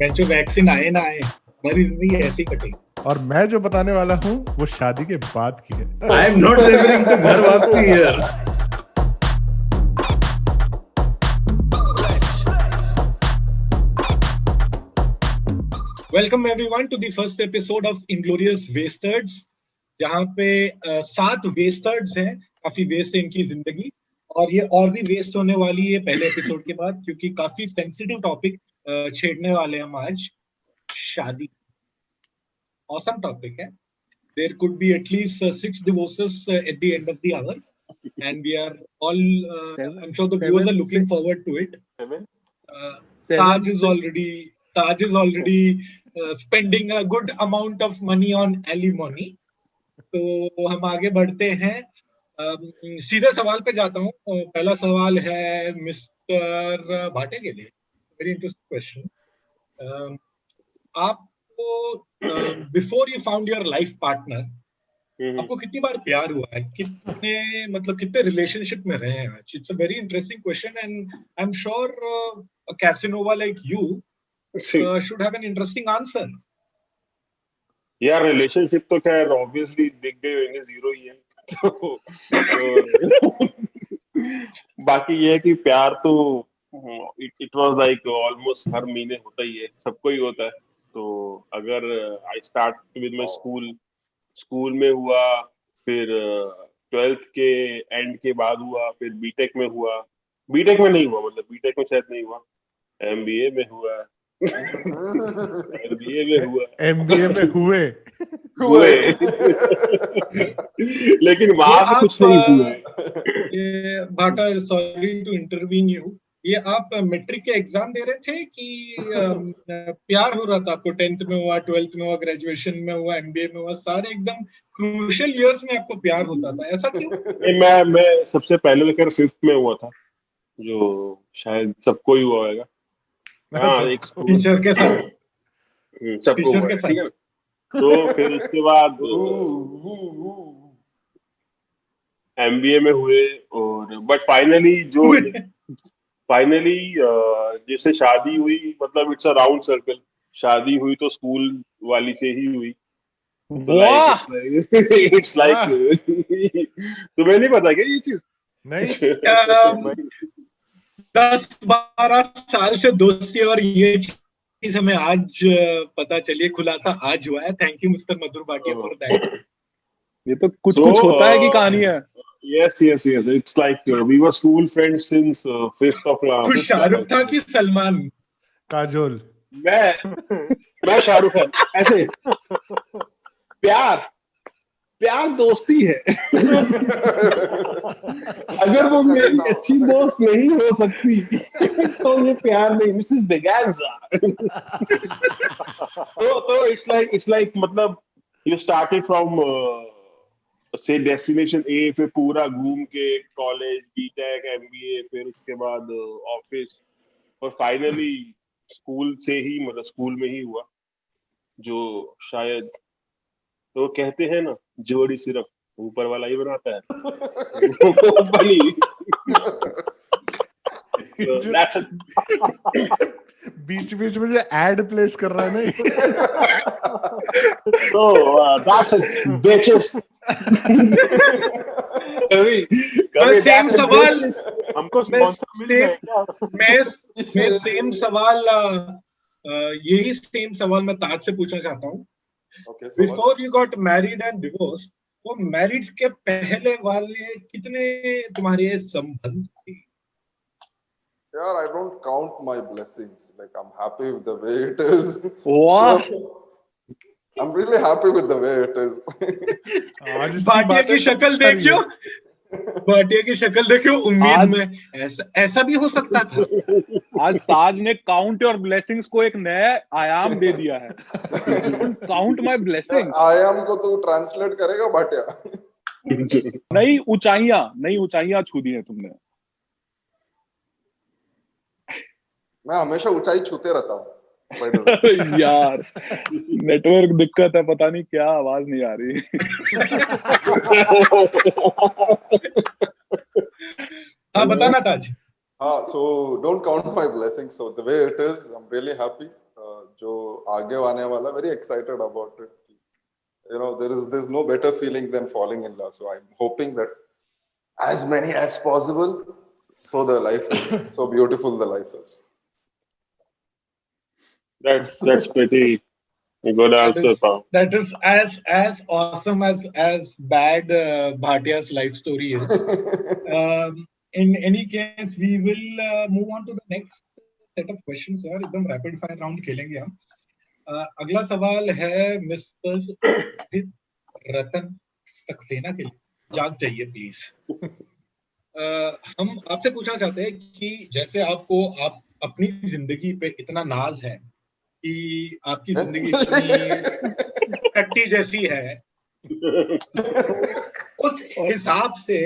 जो वैक्सीन आए ना आए, हमारी जिंदगी ऐसी कटेगी। और मैं जो बताने वाला हूँ वो शादी के बाद की है। I am not referring to ghar wapsi here. Welcome everyone to the first episode of Inglorious Wastards, जहाँ पे 7 वेस्टर्ड्स हैं। काफी वेस्ट है इनकी जिंदगी, और ये और भी वेस्ट होने वाली है पहले एपिसोड के बाद, क्योंकि काफी सेंसिटिव टॉपिक छेड़ने वाले हम आज। शादी ऑसम टॉपिक है। There could be at least 6 divorces at the end of the hour, and we are all. I'm sure the viewers are looking forward to it. Taj is already spending a good amount of money on alimony. तो हम आगे बढ़ते हैं। सीधे सवाल पे जाता हूँ। पहला सवाल है मिस्टर भाटे के लिए। Very interesting question. आपको before you found your life partner, आपको कितनी बार प्यार हुआ है? कितने रिलेशनशिप में रहे हैं आज? It's a very interesting question, and I am sure a Casanova like you should have an interesting answer. यार रिलेशनशिप तो खैर ऑब्वियसली दिख गए होंगे, 0 ही है। तो बाकी ये है कि प्यार तो इट वाज लाइक ऑलमोस्ट हर महीने होता ही है, सबको ही होता है। तो अगर I start with my school में हुआ, फिर 12th के एंड के बाद हुआ, फिर बीटेक में हुआ। बीटेक में नहीं हुआ, मतलब बीटेक में शायद नहीं हुआ, एमबीए में हुआ। एमबीए में हुआ, एमबीए में हुए लेकिन वहां से कुछ नहीं हुए। ये भाटा, सॉरी टू इंटरवीन यू, ये आप मैट्रिक के एग्जाम दे रहे थे कि प्यार हो रहा था आपको? 10th में हुआ, 12th में हुआ, ग्रेजुएशन में हुआ, एमबीए में हुआ, सारे एकदम क्रूशियल इयर्स में आपको प्यार होता था, ऐसा क्यों? मैं सबसे पहले लेकर 5th में हुआ था, जो शायद सबको ही हुआ होगा। हाँ, एक टीचर के साथ, सबको हुआ है, ठीक है। तो फिर उसके बाद एमबीए में हुए, और बट फाइनली जैसे शादी हुई, मतलब इट्स अ राउंड सर्कल। शादी हुई तो स्कूल वाली से ही हुई। तो इट्स लाइक तुम्हें नहीं पता क्या ये चीज? नहीं। 10-12 साल से दोस्ती, और ये चीज हमें आज पता चलिए, खुलासा आज हुआ है। Thank you mister Madhur Bhatia for that. ये तो कुछ होता है कि कहानी है। Yes. It's like we were school friends since 5th of class. Shahrukh था कि सलमान? काजोल। मैं शाहरुख खान। ऐसे प्यार दोस्ती है। अगर वो मेरी अच्छी दोस्त नहीं हो सकती तो ये प्यार नहीं, which is Beganza. तो it's like मतलब you started from से डेस्टिनेशन ए, फिर पूरा घूम के कॉलेज, बीटेक, एमबीए, फिर उसके बाद ऑफिस, और फाइनली स्कूल से ही, मतलब स्कूल में ही हुआ, जो शायद तो कहते हैं ना, जोड़ी सिर्फ ऊपर वाला ही बनाता है। बनी बीच में जो एड प्लेस कर रहा है नहीं। So that's it, bitches. कभी सेम सवाल हमको स्पॉन्सर मिल जाएगा। मैं सेम सवाल यही सेम सवाल मैं ताज से पूछना चाहता हूँ। Before you got married and divorce, वो मैरिड के पहले वाले कितने तुम्हारे संबंध थे? Yeah, I don't count my blessings. Like, I'm happy with the way it is. Wow. I'm really happy with the way it is. Bhatia की शक्ल देखियो, भाटिया की शक्ल देखियो, उम्मीद में ऐसा भी हो सकता था। आज ताज ने काउंट योर ब्लेसिंग्स को एक नया आयाम दे दिया है। Count my blessings. आयाम को तू ट्रांसलेट करेगा भाटिया? नई ऊंचाइयां छू दी है तुमने। मैं हमेशा ऊंचाई छूते रहता हूँ। यार नेटवर्क दिक्कत है, पता नहीं क्या, आवाज नहीं आ रही। हाँ, बताना ताज। So don't count my blessings. So the way it is, I'm really happy. जो आगे आने वाला, very excited about it. You know, there's no better feeling than falling in love. So I'm hoping that as many as possible, so the life is so beautiful. The life is. That's pretty good answer, Pao. That is as awesome as bad Bhatia's life story is. In any case, we will move on to the next set of questions. यार एकदम rapid fire round खेलेंगे हम. अगला सवाल है mister रतन सक्सेना के लिए. जाग जाइए प्लीज. हम आपसे पूछना चाहते हैं कि जैसे आपको आप अपनी जिंदगी पे इतना नाज है कि आपकी जिंदगी इतनी कट्टी जैसी है, उस हिसाब से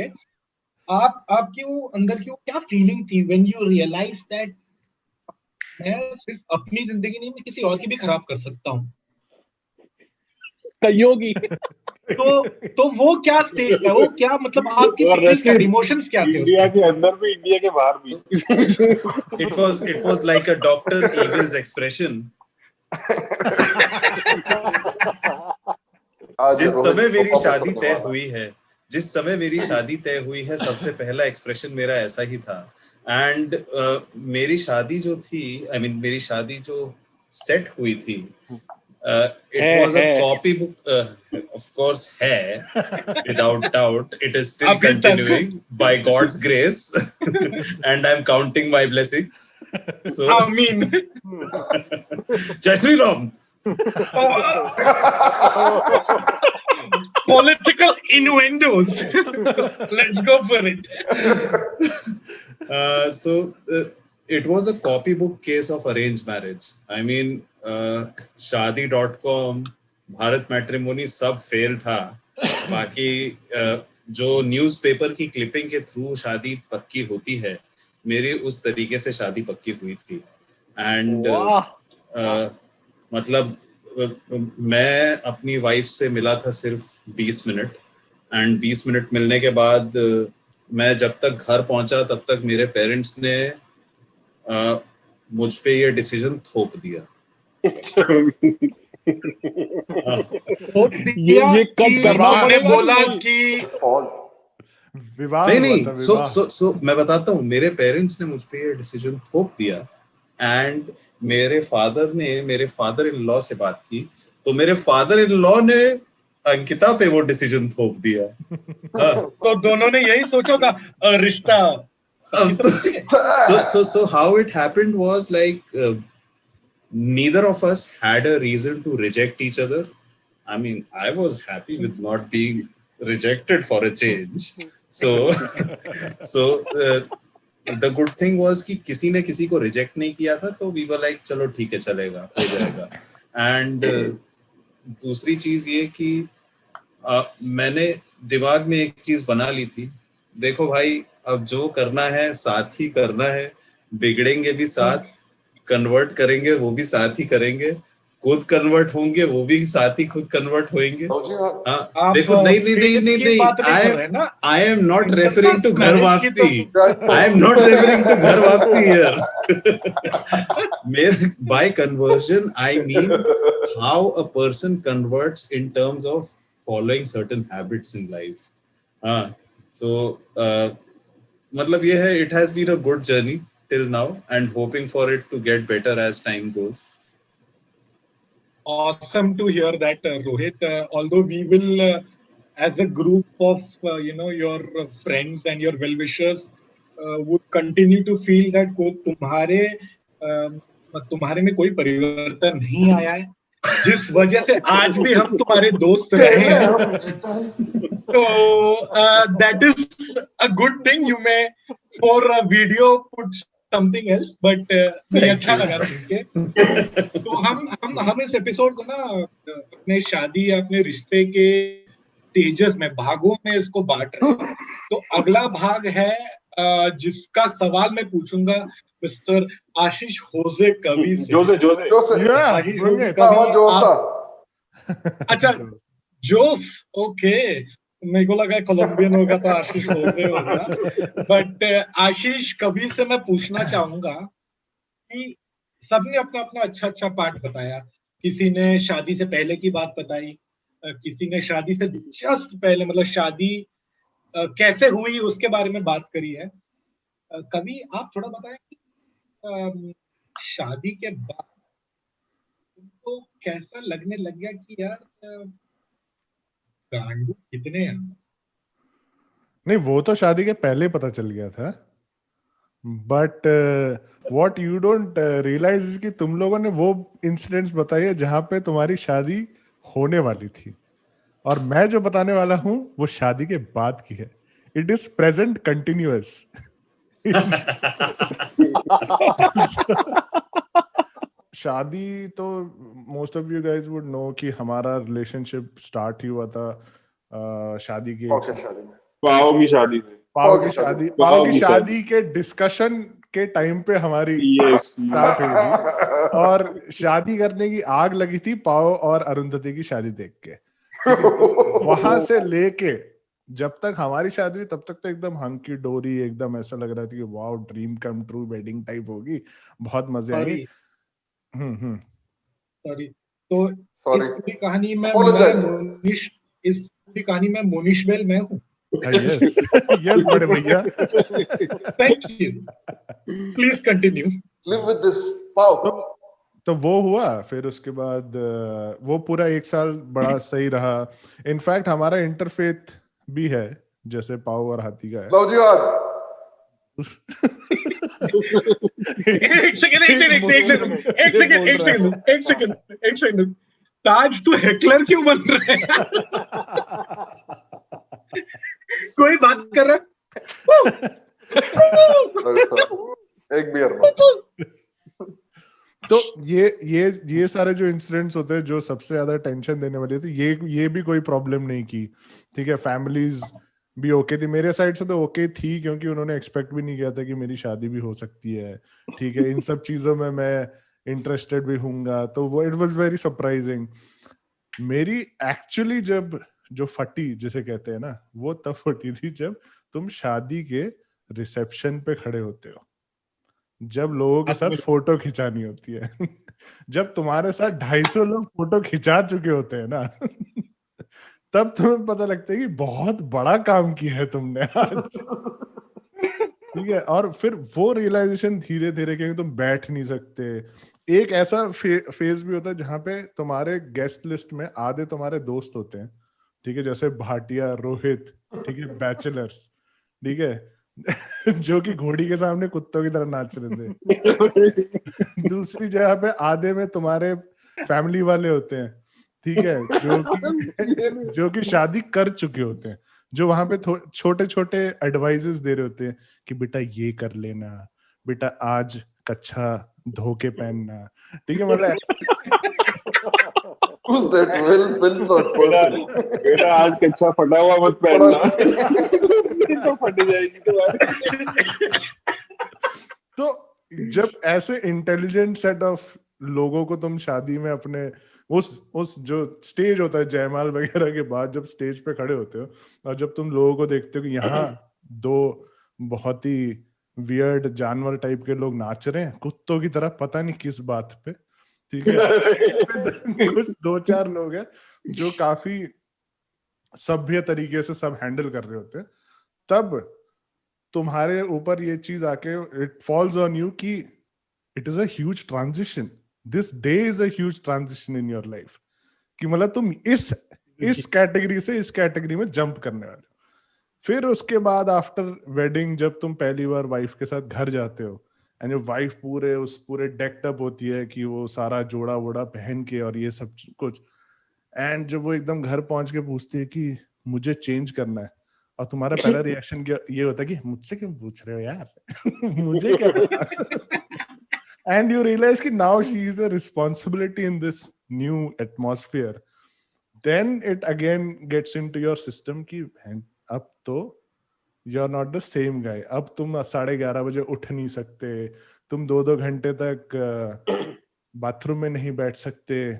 आपकी वो अंदर की वो क्या फीलिंग थी व्हेन यू रियलाइज दैट मैं सिर्फ अपनी जिंदगी नहीं, मैं किसी और की भी खराब कर सकता हूँ. सहयोगी. तो वो क्या स्टेज था, वो क्या मतलब आपकी फीलिंग्स क्या, इमोशंस क्या थे इंडिया के अंदर भी, इंडिया के बाहर भी. It was like a Dr. Evil's expression. जिस समय मेरी शादी तय हुई है, सबसे पहला एक्सप्रेशन मेरा ऐसा ही था. एंड मेरी शादी जो थी, मेरी शादी जो सेट हुई थी, it was a copybook, of course, without doubt. It is still continuing by God's grace, and I'm counting my blessings. So, Amen. Jai Shri Ram. Political innuendos. Let's go for it. It was a copybook case of arranged marriage. Shaadi.com, Bharat Matrimony सब fail था. बाकी जो newspaper की clipping के through शादी पक्की होती है, मेरी उस तरीके से शादी पक्की हुई थी. एंड मतलब मैं अपनी वाइफ से मिला था सिर्फ 20 मिनट. एंड 20 मिनट मिलने के बाद मैं जब तक घर पहुंचा तब तक मेरे पेरेंट्स ने मुझ पे ये डिसीजन थोप दिया. ये कब उन्होंने बोला कि विवाह नहीं. सो मैं बताता हूँ, मेरे पेरेंट्स ने मुझ पे ये डिसीजन थोप दिया. एंड मेरे फादर इन लॉ से बात की, तो मेरे फादर इन लॉ ने अंकिता पे वो डिसीजन थोप दिया. तो दोनों ने यही सोचा था रिश्ता. So how it happened was like neither of us had a reason to reject each other. I was happy with not being rejected for a change. So the good thing was कि किसी ने किसी को reject नहीं किया था, तो we were like चलो ठीक है, चलेगा, हो जाएगा. एंड दूसरी चीज ये कि मैंने दिमाग में एक चीज बना ली थी, देखो भाई अब जो करना है साथ ही करना है, बिगड़ेंगे भी साथ, कन्वर्ट करेंगे वो भी साथ ही करेंगे, खुद कन्वर्ट होंगे वो भी साथ ही खुद कन्वर्ट होएंगे. देखो नहीं, I am not referring to ghar wapsi. I am not referring to ghar wapsi here. By conversion I mean how a person converts in terms of following certain habits in life. So मतलब ये है, it has been a good journey till now and hoping for it to get better as time goes. Awesome to hear that, Rohit. Although we will, as a group of your friends and your well-wishers, would continue to feel that तुम्हारे में कोई परिवर्तन नहीं आया है, जिस वजह से आज भी हम तुम्हारे दोस्त रहे हैं. तो that is a good thing. You may for a video put something else, but मुझे अच्छा लगा सुन के. तो हम इस एपिसोड को ना अपने शादी या अपने रिश्ते के स्टेजेस में, भागों में इसको बांट रहे हैं. तो अगला भाग है जिसका सवाल मैं पूछूंगा मिस्टर आशीष होजे कवि से. आशीष होजे कवि. अच्छा, जोस. ओके, मेरे को लगा कोलंबियन होगा तो आशीष होजे होगा. बट आशीष कवि से मैं पूछना चाहूंगा कि सबने अपना अपना अच्छा अच्छा पार्ट बताया। किसी ने शादी से पहले की बात बताई, किसी ने शादी से जस्ट पहले मतलब शादी कैसे हुई उसके बारे में बात करी है। कवि आप थोड़ा बताएं कि शादी के बाद तो कैसा लगने लग गया कि यार गांडू कितने हैं। नहीं, वो तो शादी के पहले पता चल गया था, but what you don't realise is कि तुम लोगों ने वो इंसिडेंट्स बताए हैं जहां पे तुम्हारी शादी होने वाली थी, और मैं जो बताने वाला हूं वो शादी के बाद की है। It is present continuous. शादी तो most of you guys would know कि हमारा रिलेशनशिप स्टार्ट ही हुआ था शादी के पाव की शादी में, पाओ की शादी से। पाव की शादी के डिस्कशन के टाइम पे हमारी स्टार्ट हुई थी, और शादी करने की आग लगी थी पाव और अरुंधति की शादी देख के। वहां से लेके जब तक हमारी शादी हुई तब तक तो एकदम हंकी डोरी, एकदम ऐसा लग रहा था कि wow dream come true wedding type होगी, बहुत मजे आएंगे। सॉरी तो Sorry. इस पूरी कहानी में Apologize. इस पूरी कहानी में मोनिश बेल मैं हूँ। यस यस बड़े भैया। Thank you, please continue. Live with this पाव। तो वो हुआ, फिर उसके बाद वो पूरा 1 साल बड़ा सही रहा। इनफैक्ट हमारा इंटरफेथ भी है, जैसे पाव और हाथी का है। लो जी हाथ। एक सेकंड, ताज तू हेकलर क्यों बन रहा है? कोई बात कर रहा है? एक बियर। तो ये सारे जो इंसिडेंट्स होते हैं जो सबसे ज्यादा टेंशन देने वाले थे, ये भी कोई प्रॉब्लम नहीं की, ठीक है। फैमिलीज भी ओके थी, मेरे साइड से तो ओके थी, क्योंकि उन्होंने एक्सपेक्ट भी नहीं किया था कि मेरी शादी भी हो सकती है, ठीक है। इन सब चीजों में मैं इंटरेस्टेड भी हूँगा, तो वो इट वाज वेरी सरप्राइजिंग। मेरी एक्चुअली जब जो फटी जिसे कहते हैं ना, वो तब फटी थी जब तुम शादी के रिसेप्शन पे खड़े होते हो, जब लोगों के साथ फोटो खिंचानी होती है। जब तुम्हारे साथ 250 लोग फोटो खिंचा चुके होते हैं ना, तब तुम्हें पता लगता है कि बहुत बड़ा काम किया है तुमने आज, ठीक है। और फिर वो रियलाइजेशन धीरे धीरे, क्योंकि तुम बैठ नहीं सकते। एक ऐसा फेज भी होता है जहां पे तुम्हारे गेस्ट लिस्ट में आधे तुम्हारे दोस्त होते हैं, ठीक है, जैसे भाटिया, रोहित, ठीक है, बैचलर्स, ठीक है, जो कि घोड़ी के सामने कुत्तों की तरह नाच रहे थे। दूसरी जगह पे आधे में तुम्हारे फैमिली वाले होते हैं, ठीक है, जो कि शादी कर चुके होते हैं, जो वहां पे छोटे छोटे एडवाइजेस दे रहे होते हैं कि बेटा ये कर लेना, बेटा आज कच्छा धो के पहनना, ठीक है। मतलब Who's that well-thought person? बेटा आज कच्छा फटा हुआ मत पहनना। तो फट जाएगी तुम्हारी। तो जब ऐसे इंटेलिजेंट सेट ऑफ लोगों को तुम शादी में अपने उस जो स्टेज होता है जयमाल वगैरह के बाद, जब स्टेज पे खड़े होते हो और जब तुम लोगों को देखते हो कि यहाँ 2 बहुत ही वियर्ड जानवर टाइप के लोग नाच रहे हैं कुत्तों की तरह, पता नहीं किस बात पे, ठीक है। कुछ 2-4 लोग हैं जो काफी सभ्य तरीके से सब हैंडल कर रहे होते हैं, तब तुम्हारे ऊपर ये चीज आके इट फॉल्स ऑन यू कि it is a huge transition, this day is a huge transition in your life, कि मतलब तुम इस कैटेगरी से इस कैटेगरी में जंप करने वाले हो। फिर उसके बाद आफ्टर वेडिंग, जब तुम पहली बार वाइफ के साथ घर जाते हो एंड जो वाइफ पूरे डेक्ड अप होती है कि वो सारा जोड़ा वोड़ा पहन के और ये सब कुछ, एंड जब वो एकदम घर पहुंच के पूछती है कि मुझे चेंज करना है, और तुम्हारा पहला रिएक्शन ये होता है कि मुझसे क्यों पूछ रहे हो यार, मुझे क्या पता। एंड यू रियलाइज कि now she is a responsibility in this new atmosphere, then it again gets into your system कि अब तो you are not the same guy, अब तुम 11:30 बजे उठ नहीं सकते, तुम 2-2 घंटे तक बाथरूम में नहीं बैठ सकते,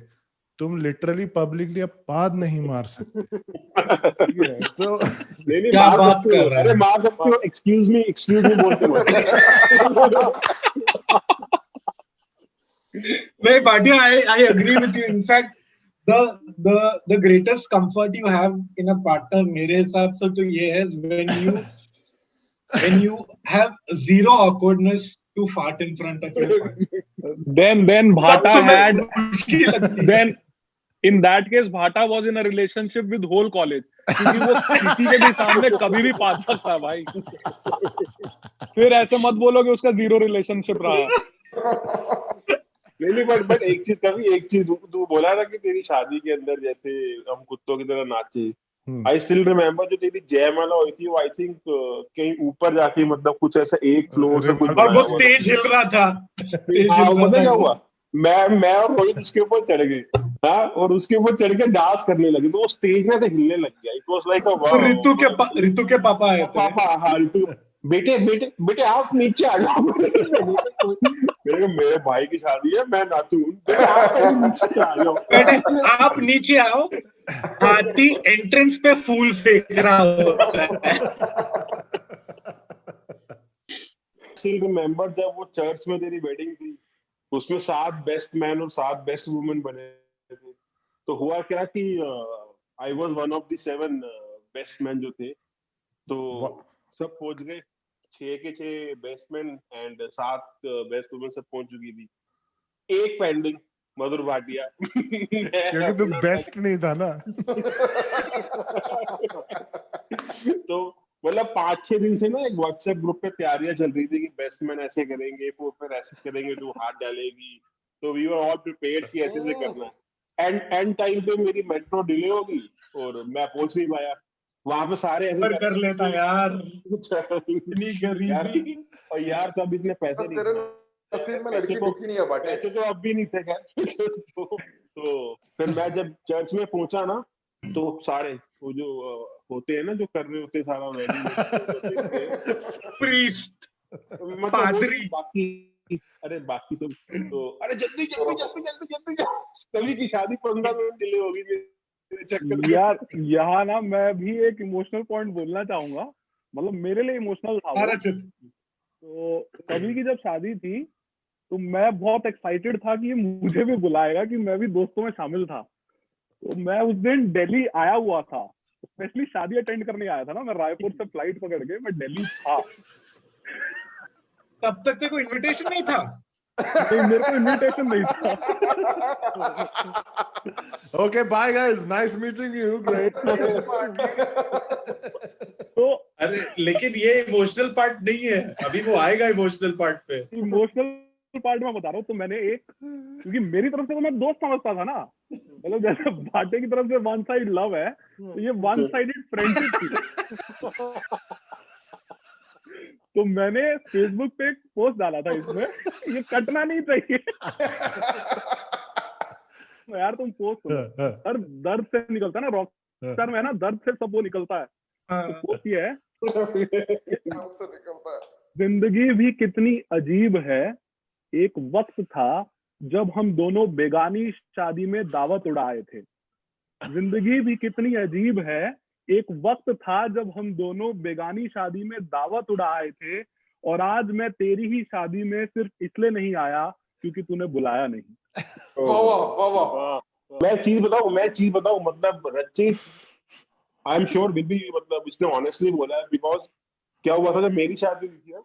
तुम लिटरली पब्लिकली अब पाद नहीं मार सकते। तो क्या बात कर रहे हैं? अरे मार सकते हो, एक्सक्यूज मी बोलते मत। नहीं Bhatia, I agree with you. In fact, the greatest comfort you have in a partner, मेरे हिसाब से तो ये है when you have zero awkwardness to fart in front of your partner. Then Bhata तब तुम्हें had खुशी लगती है. then in that case Bhata was in a relationship with whole college, क्योंकि वो किसी के भी सामने कभी भी पाट सकता है भाई. फिर ऐसे मत बोलो कि उसका जीरो रिलेशनशिप रहा. नहीं बट एक चीज तू बोला था कि तेरी शादी के अंदर जैसे हम कुत्तों की तरह नाचे. आई स्टिल रिमेम्बर जो तेरी जयमाला हुई थी वो आई थिंक कहीं ऊपर जाके मतलब कुछ ऐसा एक फ्लोर से कुछ और वो स्टेज हिल रहा था. पता क्या हुआ, मैं और रोहित उसके ऊपर चढ़ गए. हाँ, और उसके ऊपर चढ़ के डांस करने लगे तो वो स्टेज में से हिलने लग गया. इट वाज लाइक अ ऋतु के पापा आए थे. पापा, हाँ ऋतु, बेटे आप नीचे आ जाओ. मेरे भाई की शादी है, मैं नाचूं. बेटे आप नीचे आ जाओ. बेटे आप नीचे आओ. हाथी एंट्रेंस पे फूल फेंक रहा होता है. स्टिल रिमेम्बर जब वो चर्च में तेरी वेडिंग थी, उसमें 7 बेस्ट मैन और 7 बेस्ट वुमेन बने थे. तो हुआ क्या कि I was one of the 7 best man जो थे. तो सब पहुंच गए, 6 के 6 best man and 7 best women सब पहुंच चुकी थी. एक पेंडिंग, मधुर भाटिया. क्योंकि तू बेस्ट नहीं था ना. तो मतलब 5-6 दिन से ना एक व्हाट्सएप ग्रुप पे तैयारियां चल रही थी कि बेस्ट मैन ऐसे करेंगे, फोर ऐसे करेंगे, तू हाथ डालेगी. तो वी वर ऑल प्रिपेयर्ड कि ऐसे से करना है. एंड टाइम पे मेरी मेट्रो डिले होगी और मैं पहुंच नहीं पाया. वहां पे सारे ऐसे कर लेता यार. इतनी गरीबी. और यार तब इतने पैसे नहीं. तेरे नसीब में लड़की दिखी नहीं है बाटे. पैसे तो अब भी नहीं थे खैर. तो फिर मैं जब चर्च में पहुंचा ना, तो सारे वो जो होते हैं ना जो कर रहे होते सारा वेडिंग प्रीस्ट, पादरी, बाकी सब तो अरे जल्दी कभी की शादी 15 मिनट डिले होगी. यार यहाँ ना मैं भी एक इमोशनल पॉइंट बोलना चाहूंगा. मतलब मेरे लिए इमोशनल था वो. तो कभी की जब शादी थी तो मैं बहुत एक्साइटेड था कि मुझे भी बुलाएगा, कि मैं भी दोस्तों में शामिल था. तो मैं उस दिन दिल्ली आया हुआ था, स्पेशली शादी अटेंड करने आया था ना. मैं रायपुर से फ्लाइट पकड़ के मैं दिल्ली था. तब तक तेरे को इनविटेशन नहीं था. नहीं, मेरे को इनविटेशन नहीं था. Okay, bye guys, nice meeting you, great. तो अरे लेकिन ये इमोशनल पार्ट नहीं है, अभी वो आएगा इमोशनल पार्ट पे. इमोशनल पार्ट में बता रहा हूँ. तो मैंने क्योंकि मेरी तरफ से तो मैं दोस्त समझता था ना. मतलब जैसे भाटे की तरफ से वन साइड लव है, तो ये वन साइडेड फ्रेंडशिप थी. तो मैंने फेसबुक पे एक पोस्ट डाला था, इसमें ये कटना नहीं चाहिए. यार तुम पोस्ट करो. दर्द से निकलता है ना, रॉक स्टार में है ना, दर्द से सब वो निकलता है. तो पोस्ट ये है, जिंदगी भी कितनी अजीब है, एक वक्त था जब हम दोनों बेगानी शादी में दावत उड़ाए थे. जिंदगी भी कितनी अजीब है, एक वक्त था जब हम दोनों बेगानी शादी में दावत उड़ाए थे. और आज मैं तेरी ही शादी में सिर्फ इसलिए नहीं आया क्योंकि तूने बुलाया नहीं. मैं चीज बताऊं मतलब रचित, आई एम श्योर विल बी, मतलब इसने ऑनेस्टली बोला है. बिकॉज क्या हुआ था जब मेरी शादी हुई थी ना,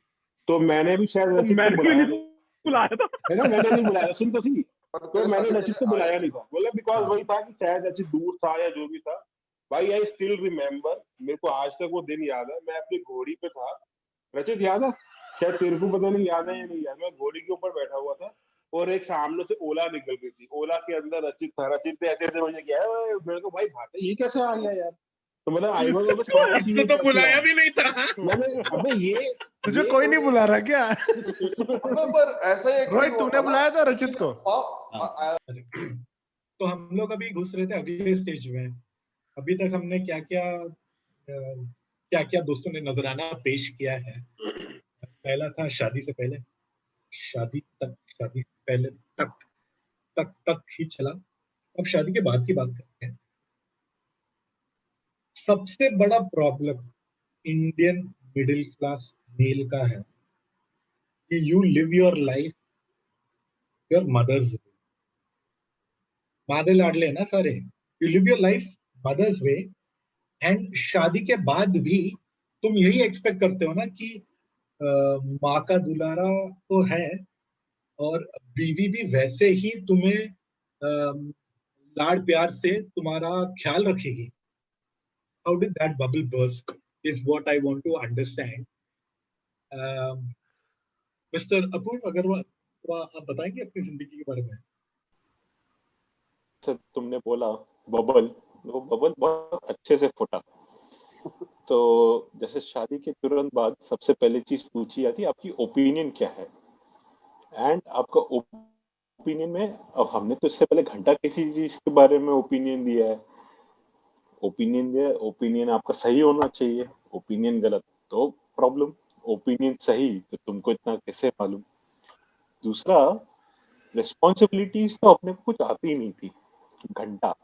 तो मैंने भी शायद रचित को बुलाया था. है ना, मैंने नहीं बुलाया. सुन तो सही. तो मैंने रचित को बुलाया नहीं था, बोला बिकॉज वही था कि शायद रचित दूर था या जो भी था. भाई आई स्टिल रिमेम्बर, मेरे को आज तक वो दिन याद है. मैं अपनी घोड़ी पे था. रचित याद है? शायद तेरे को पता नहीं याद है या नहीं याद. मैं घोड़ी के ऊपर बैठा हुआ था और एक सामने से ओला निकल गई थी. ओला के अंदर रचित था. रचित ने ऐसे मुझे किया, मेरे को भाई भाटे ये कैसे आ गया यार. तो मतलब आई वाज इसको तो बुलाया भी नहीं था. मैंने, अबे ये तुझे कोई नहीं बुला रहा क्या? पर ऐसा ही रोहित तूने बुलाया था रचित को? तो हम लोग अभी घुस रहे थे अगले स्टेज में. अभी तक हमने क्या क्या दोस्तों ने नजराना पेश किया है. पहला था शादी से पहले, शादी तक, शादी से पहले तक ही चला. अब शादी के बाद की बात करते हैं. सबसे बड़ा problem Indian middle class male का है कि you live your life your mother's way. मादे लाडले हैं ना सारे, you live your life mother's way, and शादी के बाद भी तुम यही एक्सपेक्ट करते हो ना कि माँ का दुलारा तो है और बीवी भी वैसे ही तुम्हें लाड प्यार से तुम्हारा ख्याल रखेगी। How did that bubble burst is what I want to understand. Mister Apurv Agarwal, आप बताएंगे अपनी जिंदगी के बारे में? सर तुमने बोला बबल, वो बबल बहुत अच्छे से फूटा। तो जैसे शादी के तुरंत बाद सबसे पहले चीज पूछी जाती है आपकी ओपिनियन क्या है, एंड आपका ओपिनियन में, अब हमने तो इससे पहले घंटा किसी चीज के बारे में ओपिनियन दिया है, ओपिनियन आपका सही होना चाहिए, ओपिनियन गलत तो प्रॉब्लम, ओपिनियन सही तो तुमको इतना कैसे मालूम। दूसरा, रिस्पॉन्सिबिलिटीज तो अपने को कुछ आती ही नहीं थी। घंटा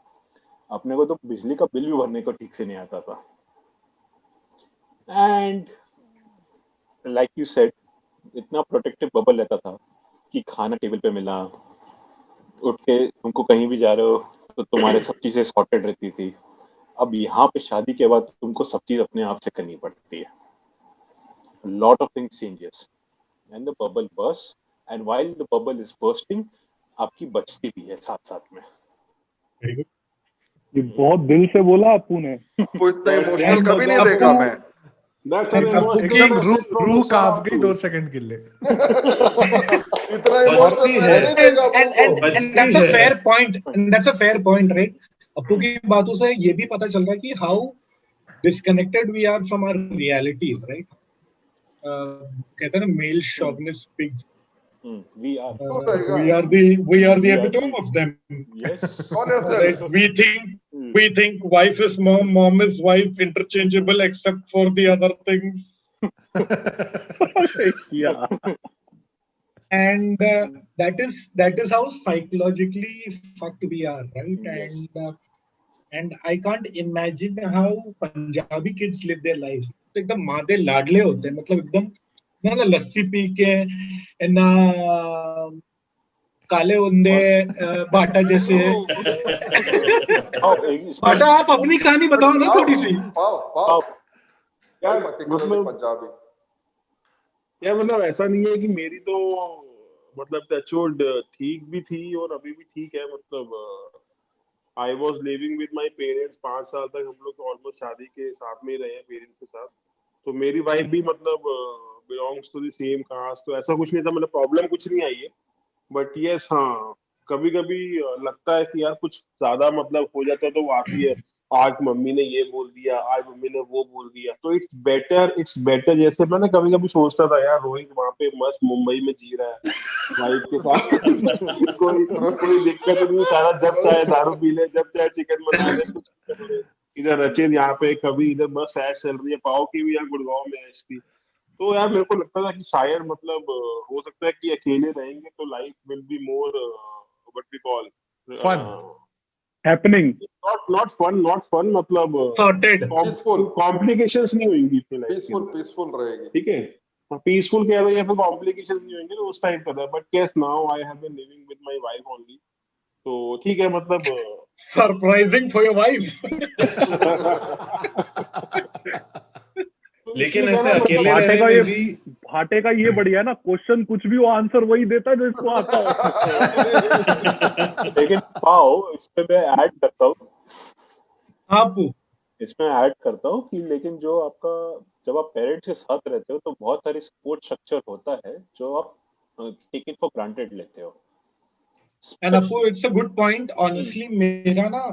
अपने को तो बिजली का बिल भी भरने को ठीक से नहीं आता था। एंड लाइक यू सेड, इतना प्रोटेक्टिव बबल रहता था कि खाना टेबल पे मिला, उठ के तुमको कहीं भी जा रहे हो तो तुम्हारे सब चीजें सॉर्टेड रहती थी। अब यहाँ पे शादी के बाद तुमको सब चीज अपने आप से करनी पड़ती है। Lot of things changes and the bubble burst, and while the bubble is bursting आपकी बचती भी है साथ साथ में। ये बहुत दिल से बोला अपू ने। वो इतना इमोशनल कभी नहीं देखा मैं। एकदम रूह कांप गई 2 सेकंड के लिए। इतना इमोशनल मैंने नहीं देखा आपको। And that's a fair point. And that's a fair point, right? Appu की बातों से ये भी पता चल रहा है कि how disconnected we are from our realities, right? कहते हैं ना male chauvinist pigs. We are. We are the epitome of them. Yes. On yourself. Right? We think wife is mom, mom is wife, interchangeable except for the other things. Yeah. And that is how psychologically fucked we are, right? Yes. And I can't imagine how Punjabi kids live their lives. एकदम मादे लाडले होते हैं, मतलब एकदम ना लस्सी P के ना काले उंदे बाटा जैसे। बाटा आप अपनी कहानी बताओ ना थोड़ी सी। यार मतलब पंजाबी यार, मतलब ऐसा नहीं है कि मेरी तो मतलब टचवुड ठीक भी थी और अभी भी ठीक है। मतलब I was living with my parents 5 साल तक। हम लोग तो ऑलमोस्ट शादी के साथ में ही रहे हैं पेरेंट्स के साथ। तो मेरी वाइफ भी मतलब belongs to the same caste, तो ऐसा कुछ नहीं था, मतलब प्रॉब्लम कुछ नहीं आई है। बट यस, हाँ, कभी कभी लगता है कि यार कुछ ज्यादा मतलब हो जाता है तो वो आती है, आज मम्मी ने ये बोल दिया, आज मम्मी ने वो बोल दिया। तो इट्स बेटर जैसे मैं ना कभी कभी सोचता था यार रोहित वहां पे मस्त मुंबई में जी रहा है वाइफ के साथ। कोई दिक्कत नहीं, सारा जब चाहे दारू पी ले, जब चाहे चिकन बना ले, कुछ इधर रचित यहाँ पे, कभी इधर बस ऐश चल रही है, पाओ की भी यहाँ गुड़गांव में ऐश थी। तो यार मेरे को लगता था कि शायद मतलब हो सकता है कि अकेले रहेंगे तो life will be more what we call fun, happening, not fun मतलब Sorted. कॉम्प्लिकेशंस नहीं होंगी अपनी लाइफ में। पीसफुल रहेगी। ठीक है, पीसफुल कह रहे हैं, फिर कॉम्प्लिकेशंस नहीं होंगे, तो उस टाइप का था। But yes, now I have been living with my wife only, तो ठीक है। मतलब सरप्राइजिंग फॉर योर वाइफ। लेकिन ऐसे अकेले रहने में भी भाटे का ये बढ़िया ना, क्वेश्चन कुछ भी वो आंसर वही देता है जो इसको आता है। लेकिन पाओ इसमें मैं ऐड करता हूँ, आपको इसमें ऐड करता हूँ कि लेकिन जो आपका जब आप पेरेंट्स के साथ रहते हो तो बहुत सारी सपोर्ट स्ट्रक्चर होता है जो आप टेक इट फॉर ग्रांटेड लेते हो। एंड आपको it's a good point. Honestly मेरा ना,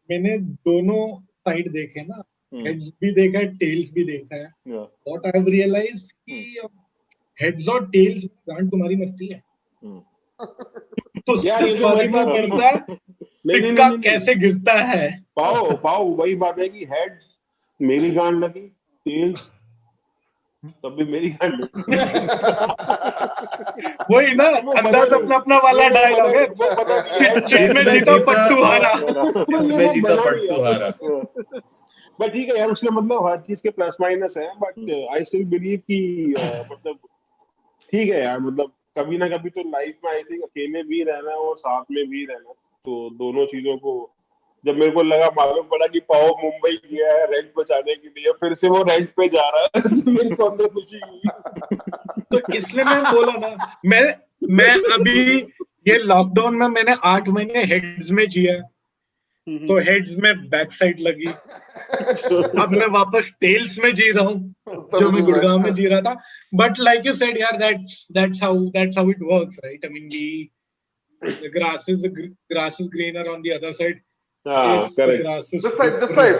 मैंने दोनों साइड देखे ना, हेड्स भी देखा है, टेल्स भी देखा है। व्हाट आई हैव रियलाइज्ड कि हेड्स और टेल्स गांड तुम्हारी मस्ती है। तो यार ये तो वही बात पड़ता है टिक्का कैसे गिरता है। पाओ वही बात है कि हेड्स मेरी गांड लगी, टेल्स तब भी मेरी गांड लगी। वही ना, अंदाज अपना अपना वाला डायलॉग है, जिसमें जीता पट्टू हारा। मैं जीता पट्टू हारा। बट ठीक है यार, उसके मतलब हर चीज के प्लस माइनस है। बट आई स्टिल बिलीव कि मतलब ठीक है यार, मतलब कभी ना कभी तो लाइफ में आई थिंक अकेले भी रहना और साथ में भी रहना, तो दोनों चीजों को जब मेरे को लगा, मालूम पड़ा कि पाओ मुंबई गया है रेंट बचाने के लिए, फिर से वो रेंट पे जा रहा है तो मेरे को अंदर खुशी हुई। तो इसलिए मैं बोला ना, मैं अभी ये लॉकडाउन में मैंने 8 महीने हेड्स में जिया, तो हेड्स में बैक साइड लगी। अब मैं वापस टेल्स में जी रहा हूँ जो मैं गुड़गांव में जी रहा था। बट लाइक यू सेड यार, that's how it works, right? I mean, the grass is greener on the other side. हाँ, correct. This side,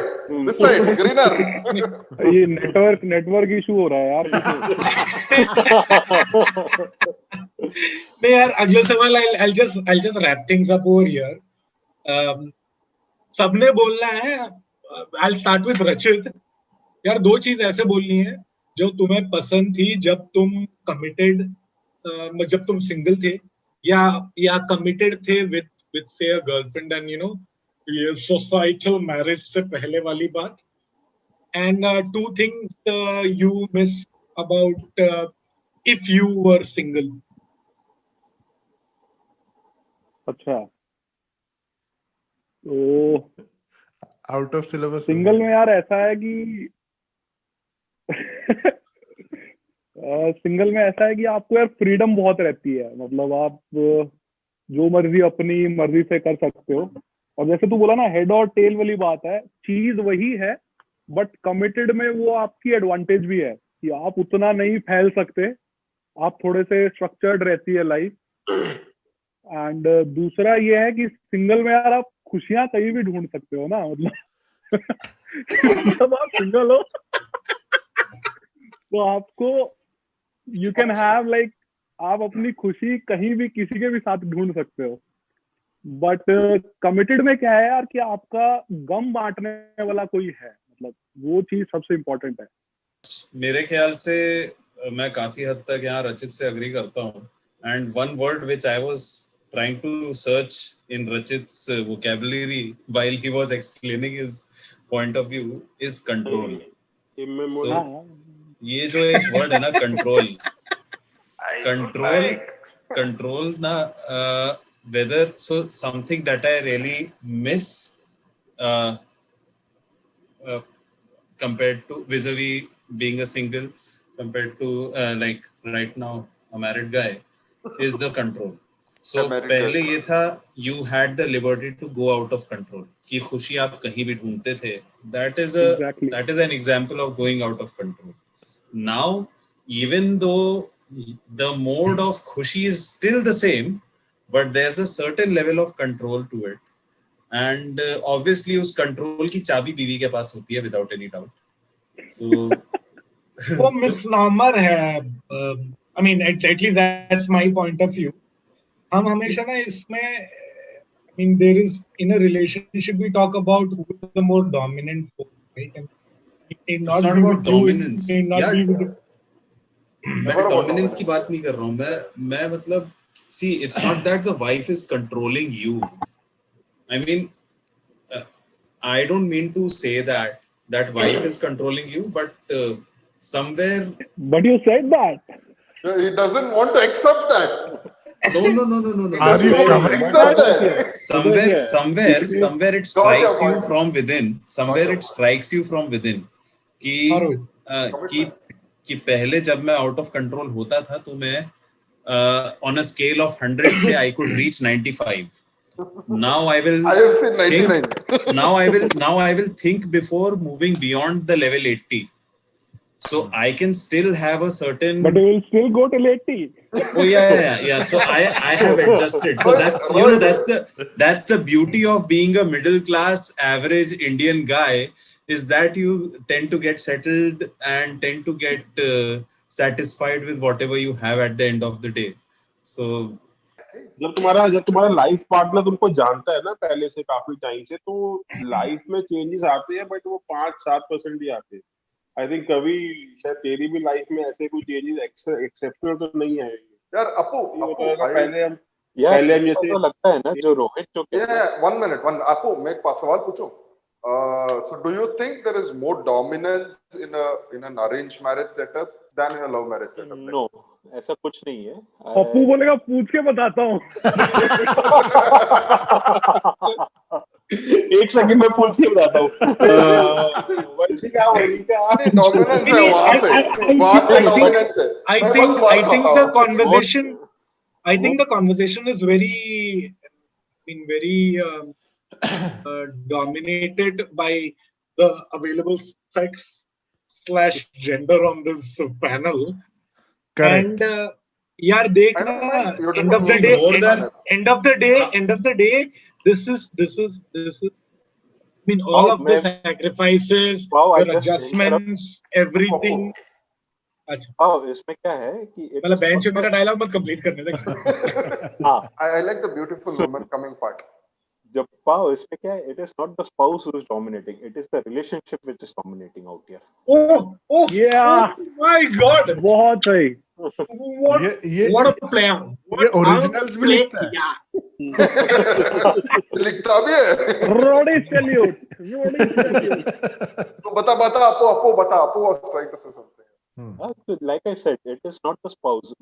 greener. ये नेटवर्क इशू हो रहा है यार। नहीं यार, अगले सवाल I'll just wrap things up over here. सबने बोलना है, I'll start with Rachit. यार 2 चीज ऐसे बोलनी है जो तुम्हें पसंद थी जब तुम कमिटेड, जब तुम सिंगल थे या कमिटेड थे with say a girlfriend, and you know, ये सोसाइटल मैरिज से पहले वाली बात, and 2 things you miss about if you were single. अच्छा, तो आउट ऑफ सिलेबस सिंगल में यार ऐसा है कि सिंगल में ऐसा है कि आपको यार फ्रीडम बहुत रहती है, मतलब आप जो मर्जी अपनी मर्जी से कर सकते हो। और जैसे तू बोला ना, हेड और टेल वाली बात है, चीज वही है, बट कमिटेड में वो आपकी एडवांटेज भी है कि आप उतना नहीं फैल सकते, आप थोड़े से स्ट्रक्चर्ड रहती है लाइफ। एंड दूसरा ये है कि सिंगल में यार आप खुशियां कहीं भी ढूंढ सकते हो ना, मतलब जब आप सिंगल हो तो आपको यू कैन हैव लाइक, आप अपनी खुशी कहीं भी किसी के भी साथ ढूंढ सकते हो। बट कमिटेड में क्या है यार कि आपका गम बांटने वाला कोई है, मतलब वो चीज सबसे इम्पोर्टेंट है। मेरे ख्याल से मैं काफी हद तक यहाँ रचित से अग्री करता हूँ। And one word which I was trying to search in Rachit's vocabulary while he was explaining his point of view is control. So ये जो एक word है ना, control ना, whether so something that I really miss compared to vis-a-vis being a single compared to like right now a married guy is the control. So पहले ये था, you had the liberty to go out of control, कि खुशी आप कहीं भी ढूंढते थे. That is an example of going out of control. Now, even though the mode of खुशी is still the same, but there's a certain level of control to it. And obviously उस control की चाबी बीवी के पास होती है without any doubt. So वो misnomer है. I mean, at least that's my point of view. हम हमेशा ना इसमें, I mean, there is in a relationship we talk about who is the more dominant force, right? And it's not about dominance. मैं dominance की बात नहीं कर रहा हूँ, मैं मतलब, see, it's not that the wife is controlling you. I mean, I don't mean to say that wife is controlling you, but somewhere. But you said that. He doesn't want to accept that. No. Somewhere it strikes you from within. Somewhere it strikes you from within. कि पहले जब मैं out of control होता था तो मैं on a scale of 100 से I could reach 95. Now I have seen 99. Now I will think before moving beyond the level 80. So I can still have a certain. But you will still go till 80. Oh yeah. So I have adjusted. So that's the beauty of being a middle class average Indian guy, is that you tend to get settled and tend to get satisfied with whatever you have at the end of the day. So जब तुम्हारा life partner तुमको जानता है ना पहले से काफी time से, तो लाइफ में चेंजेस आते हैं, बट वो 5-7% ही आते हैं. आई थिंक कभी शायद तेरी भी लाइफ में ऐसे कोई चेंजेस एक्सेप्शनल तो नहीं आए यार. अपू पहले हम जैसे तो लगता है ना जो रोहित जो 1 minute अपू मैं एक सवाल पूछूं. So do you think there is more dominance in an arranged marriage setup than in a love marriage setup? No, ऐसा कुछ नहीं है। पप्पू बोलेगा पूछ के बताता हूँ। एक सेकंड में पूछ के बताता हूँ। वंशी क्या बोली क्या? डोमिनेंस है वहां से डोमिनेंस है। I मैं think बस बात I think खाता the हूँ। conversation is very, I mean, very dominated by the available sex / gender on this panel. Correct. And यार देखना, I don't mind beautiful end of the women. day, More than- end of the day, this is. I mean, all of the sacrifices, Wow, I your just adjustments, everything. अच्छा, इसमें क्या है कि मतलब bench में मेरा डायलॉग मत complete करने दे। हाँ, I like the beautiful woman coming part. जब पाओ इसमें क्या है, it is not the spouse who is dominating, it is the relationship which is dominating out here. Oh Yeah. my God! बहुत सही। What a player! ये originals भी लिखता है। लिखता भी है। रोडी सैल्यूट। तो बता अपो was trying to say something. Like I said, it is not the spouse,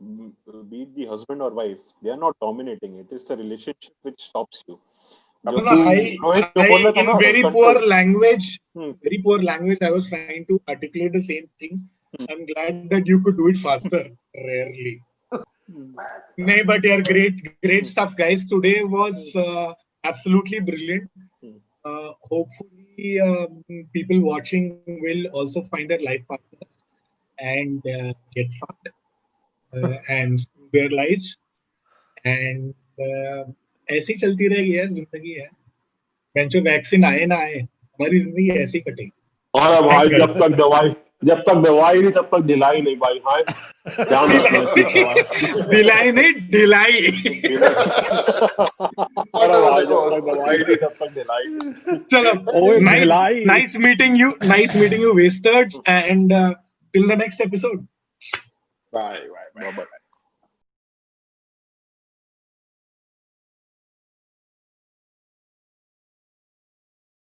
be it the husband or wife, they are not dominating, it is the relationship which stops you. I in very poor language, I was trying to articulate the same thing. I'm glad that you could do it faster. Rarely. No, but yeah, great stuff, guys. Today was absolutely brilliant. Hopefully, people watching will also find their life partners and get fucked and their lives. And ऐसी चलती रहेगी यार, जिंदगी है। बेंचो vaccine आए ना आए, हमारी जिंदगी ऐसी कटेगी। और भाई जब तक दवाई नहीं तब तक दिलाई नहीं भाई। हाँ, ध्यान रखना। दिलाई नहीं, ढिलाई। अरे भाई जब तक दवाई नहीं तब तक दिलाई। चलो, nice meeting you, wastards, and till the next episode. Bye.